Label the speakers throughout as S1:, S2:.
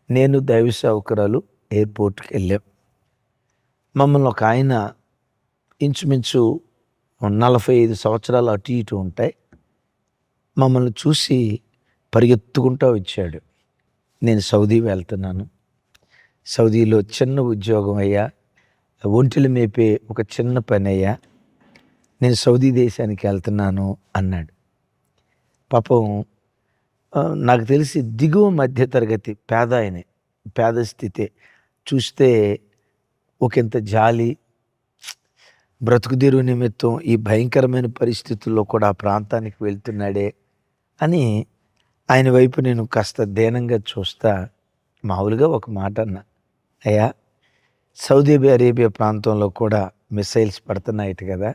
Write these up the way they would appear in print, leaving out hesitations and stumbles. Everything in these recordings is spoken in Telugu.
S1: నేను దైవ సేవకురాలు ఎయిర్పోర్ట్‌కి వెళ్ళాం. మమ్మల్ని ఒక ఆయన ఇంచుమించు 45 సంవత్సరాలు అటు ఇటు ఉంటాయి. మమ్మల్ని చూసి పరిగెత్తుకుంటూ వచ్చాడు. నేను సౌదీ వెళ్తున్నాను. సౌదీలో చిన్న ఉద్యోగం అయ్యా. ఒంటెలు మేపే ఒక చిన్న పనయ్యా. నేను సౌదీ దేశానికి వెళ్తున్నాను అన్నాడు. పాపం నాకు తెలిసి దిగువ మధ్య తరగతి పేద ఆయనే. పేద స్థితే. చూస్తే ఒకంత జాలి, బ్రతుకుదెరువు నిమిత్తం ఈ భయంకరమైన పరిస్థితుల్లో కూడా ఆ ప్రాంతానికి వెళ్తున్నాడే అని ఆయన వైపు నేను కాస్త దీనంగా చూస్తా మామూలుగా ఒక మాట అన్నా, అయ్యా సౌదీ అరేబియా ప్రాంతంలో కూడా మిసైల్స్ పడుతున్నాయట కదా,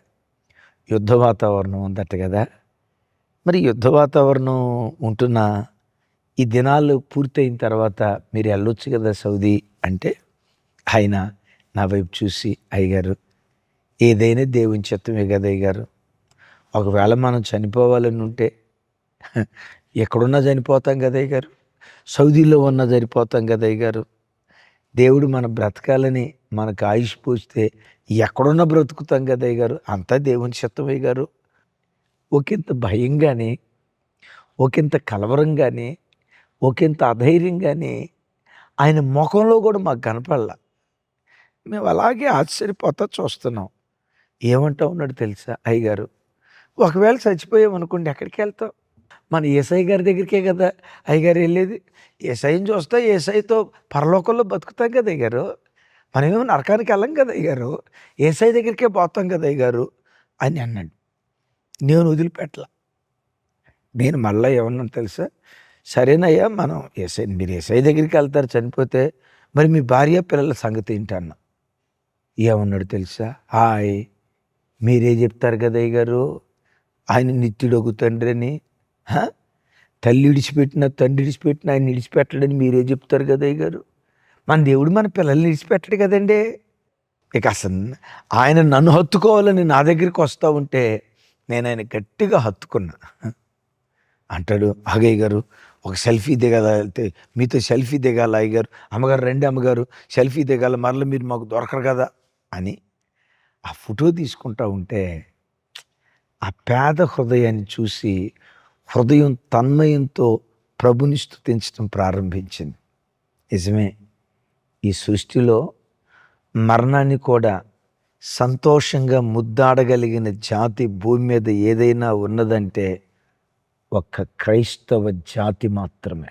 S1: యుద్ధ వాతావరణం ఉందట కదా, మరి యుద్ధ వాతావరణం ఉంటున్న ఈ దినాలు పూర్తయిన తర్వాత మీరు వెళ్ళొచ్చు కదా సౌదీ అంటే, ఆయన నా వైపు చూసి, అయ్యగారు ఏదైనా దేవుని చిత్తమే కదా అయ్యగారు, ఒకవేళ మనం చనిపోవాలని ఉంటే ఎక్కడున్నా చనిపోతాం కదా అయ్యగారు, సౌదీలో ఉన్నా చనిపోతాం కదా అయ్యగారు, దేవుడు మన బ్రతకాలని మనకు ఆయుష్ పోస్తే ఎక్కడున్నా బ్రతుకుతాం కదా అయ్యగారు, అంతా దేవుని చిత్తం అయ్యగారు. ఒకంత భయంగానే, ఒకంత కలవరంగానే, ఒకంత అధైర్యంగానే ఆయన ముఖంలో కూడా మాకు కనపడలా. మేము అలాగే ఆశ్చర్యపోతా చూస్తున్నాం. ఏమంటా ఉన్నాడు తెలుసా, అయ్యగారు ఒకవేళ చచ్చిపోయామనుకోండి ఎక్కడికి వెళ్తాం, మన యేసయ్య గారి దగ్గరికే కదా అయ్యగారు వెళ్ళేది, యేసయ్యని చూస్తా యేసయ్యతో పరలోకంలో బతుకుతాం కదా అయ్యగారు, మనమేమో నరకానికి వెళ్ళం కదా అయ్యగారు, యేసయ్య దగ్గరికే పోతాం కదా అయ్యగారు అని అన్నాడు. నేను వదిలిపెట్టలా. నేను మళ్ళీ ఏమన్నాను తెలుసా, సరేనయ్యా మనం మీరు యేసయ్య దగ్గరికి వెళ్తారు చనిపోతే, మరి మీ భార్య పిల్లల సంగతి ఏంటి అన్న. ఏమన్నాడు తెలుసా, హాయ్ మీరే చెప్తారు కదా అయ్యగారు ఆయన నిత్యుడొక తండ్రి అని, తల్లి విడిచిపెట్టిన తండ్రి విడిచిపెట్టిన ఆయన విడిచిపెట్టడని మీరే చెప్తారు కదా అయ్యగారు, మన దేవుడు మన పిల్లల్ని విడిచిపెట్టడు కదండి. ఇక అసలు ఆయన నన్ను హత్తుకోవాలని నా దగ్గరికి వస్తూ ఉంటే నేను ఆయన గట్టిగా హత్తుకున్నా. అంటాడు, అగయ్య గారు ఒక సెల్ఫీ దిగాల, వెళ్తే మీతో సెల్ఫీ దిగాల అయ్యగారు, అమ్మగారు రండి అమ్మగారు సెల్ఫీ దిగాల, మరలా మీరు మాకు దొరకరు కదా అని ఆ ఫోటో తీసుకుంటా ఉంటే ఆ పేద హృదయాన్ని చూసి హృదయం తన్మయంతో ప్రభుని స్తుతించడం ప్రారంభించింది. నిజమే, ఈ సృష్టిలో మరణాన్ని కూడా సంతోషంగా ముద్దాడగలిగిన జాతి భూమి మీద ఏదైనా ఉన్నదంటే ఒక్క క్రైస్తవ జాతి మాత్రమే.